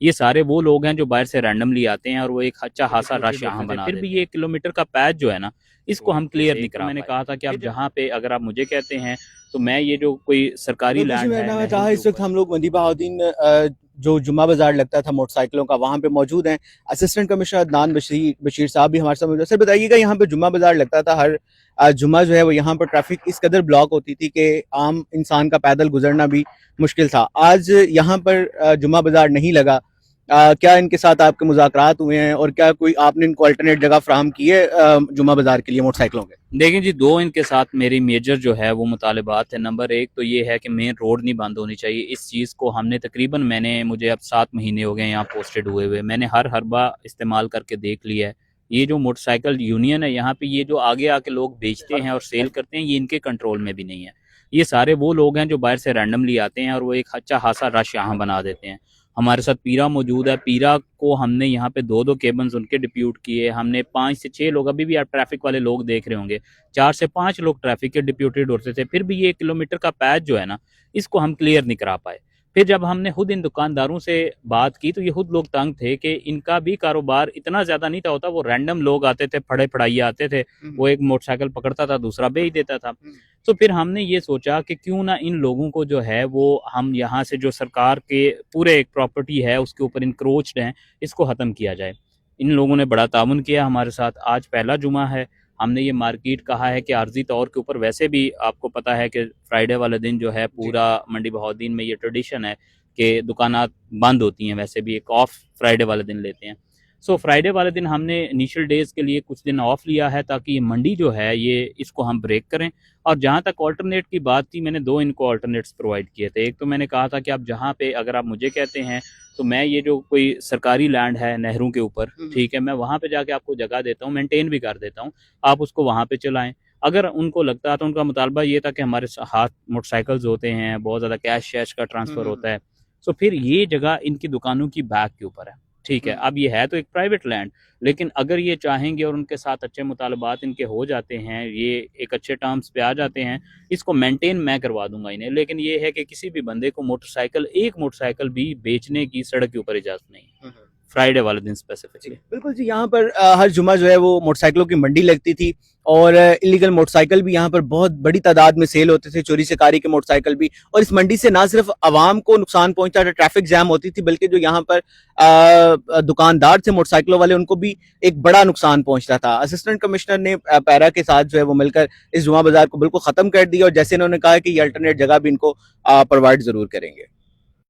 ये सारे वो लोग हैं जो बाहर से रैंडमली आते हैं और वो एक अच्छा खासा रश यहाँ बना फिर भी ये 1 किलोमीटर का पैच जो है ना, इसको हम क्लियर नहीं करा मैंने कहा था कि आप जहाँ पे अगर आप मुझे कहते हैं तो मैं ये जो कोई सरकारी बिल्कुल जी, लैंड मेरा है नाम है नहरों ताहा। के इस वक्त ऊपर। हम लोग मंडी बहाउद्दीन जो जुम्मा बाजार लगता था मोटरसाइकिलों का, वहाँ पे मौजूद हैं। असिस्टेंट कमिश्नर अदनान बशीर बशीर साहब भी हमारे साथ मौजूद हैं। सर बताइएगा, यहाँ पे जुम्मा बाजार लगता था हर जुम्मा जो है वो, यहाँ पर ट्रैफिक इस कदर ब्लॉक होती थी कि आम इंसान का पैदल गुजरना भी मुश्किल था। आज यहाँ पर जुम्मा बाजार नहीं लगा। क्या इनके साथ आपके मुज़ाकरात हुए हैं और क्या कोई आपने इनको अल्टरनेट जगह फ्राहम की है जुम्मा बाजार के लिए मोटरसाइकिलों के? देखें जी, दो इनके साथ मेरी मेजर जो है वो मुतालबात है। नंबर एक तो ये है कि मेन रोड नहीं बंद होनी चाहिए। इस चीज़ को हमने तकरीबन मुझे अब 7 महीने हो गए यहाँ पोस्टेड हुए मैंने हर हरबा इस्तेमाल करके देख लिया है। ये जो मोटरसाइकिल यूनियन है यहाँ पे, ये जो आगे आके लोग बेचते हैं और सेल करते हैं, ये इनके कंट्रोल में भी नहीं है। ये सारे वो लोग हैं जो बाहर से रैंडमली आते हैं और वो एक अच्छा खासा रश यहाँ बना देते हैं। हमारे साथ पीरा मौजूद है। पीरा को हमने यहाँ पे 2-2 केबन्स उनके डिप्यूट किए। हमने 5 से 6 लोग, अभी भी आप ट्रैफिक वाले लोग देख रहे होंगे, 4 से 5 लोग ट्रैफिक के डिप्यूटेड होते थे। फिर भी ये 1 किलोमीटर का पैच जो है ना, इसको हम क्लियर नहीं करा पाए। फिर जब हमने खुद इन दुकानदारों से बात की तो ये खुद लोग तंग थे कि इनका भी कारोबार इतना ज़्यादा नहीं था होता। वो रैंडम लोग आते थे, फड़े फड़ाइए आते थे। वो एक मोटरसाइकिल पकड़ता था, दूसरा बेच देता था। तो फिर हमने ये सोचा कि क्यों ना इन लोगों को जो है वो हम यहाँ से, जो सरकार के पूरे एक प्रॉपर्टी है उसके ऊपर इंक्रोच्ड हैं, इसको ख़त्म किया जाए। इन लोगों ने बड़ा ताउन किया हमारे साथ। आज पहला जुमा है। हमने ये मार्केट कहा है कि आर्जी तौर के ऊपर, वैसे भी आपको पता है कि फ्राइडे वाले दिन जो है पूरा मंडी बहाउद्दीन में ये ट्रेडिशन है कि दुकानात बंद होती हैं। वैसे भी एक ऑफ फ्राइडे वाले दिन लेते हैं। सो फ्राइडे वाले दिन हमने इनिशियल डेज के लिए कुछ दिन ऑफ लिया है ताकि ये मंडी जो है ये इसको हम ब्रेक करें। और जहाँ तक ऑल्टरनेट की बात थी, मैंने दो इनको ऑल्टरनेट्स प्रोवाइड किए थे। एक तो मैंने कहा था कि आप जहाँ पे, अगर आप मुझे कहते हैं तो मैं ये जो कोई सरकारी लैंड है नहरों के ऊपर, ठीक है, मैं वहाँ पे जाके आपको जगह देता हूँ, मेंटेन भी कर देता हूँ, आप उसको वहाँ पे चलाएं। अगर उनको लगता है तो उनका मुतालबा ये था कि हमारे हाथ मोटरसाइकिल्स होते हैं, बहुत ज़्यादा कैश शैश का ट्रांसफ़र होता है। सो फिर ये जगह इनकी दुकानों की बैक के ऊपर है, ठीक है। अब ये है तो एक प्राइवेट लैंड, लेकिन अगर ये चाहेंगे और उनके साथ अच्छे मुतालबात इनके हो जाते हैं, ये एक अच्छे टर्म्स पे आ जाते हैं, इसको मेंटेन मैं करवा दूंगा इन्हें। लेकिन ये है कि किसी भी बंदे को एक मोटरसाइकिल भी बेचने की सड़क के ऊपर इजाजत नहीं है, फ्राइडे वाले दिन स्पेसिफिकली। बिल्कुल जी, यहाँ पर हर जुमा जो है वो मोटरसाइकिलों की मंडी लगती थी और इलीगल मोटरसाइकिल भी यहाँ पर बहुत बड़ी तादाद में सेल होते थे, चोरी चकारी के मोटरसाइकिल भी। और इस मंडी से ना सिर्फ आवाम को नुकसान पहुंचता था, ट्रैफिक जैम होती थी, बल्कि जो यहाँ पर दुकानदार थे मोटरसाइकिलों वाले, उनको भी एक बड़ा नुकसान पहुंचता था। असिस्टेंट कमिश्नर ने पैरा के साथ जो है वो मिलकर इस जुमा बाजार को बिल्कुल खत्म कर दिया और जैसे इन्होंने कहा कि ये अल्टरनेट जगह भी इनको प्रोवाइड जरूर करेंगे।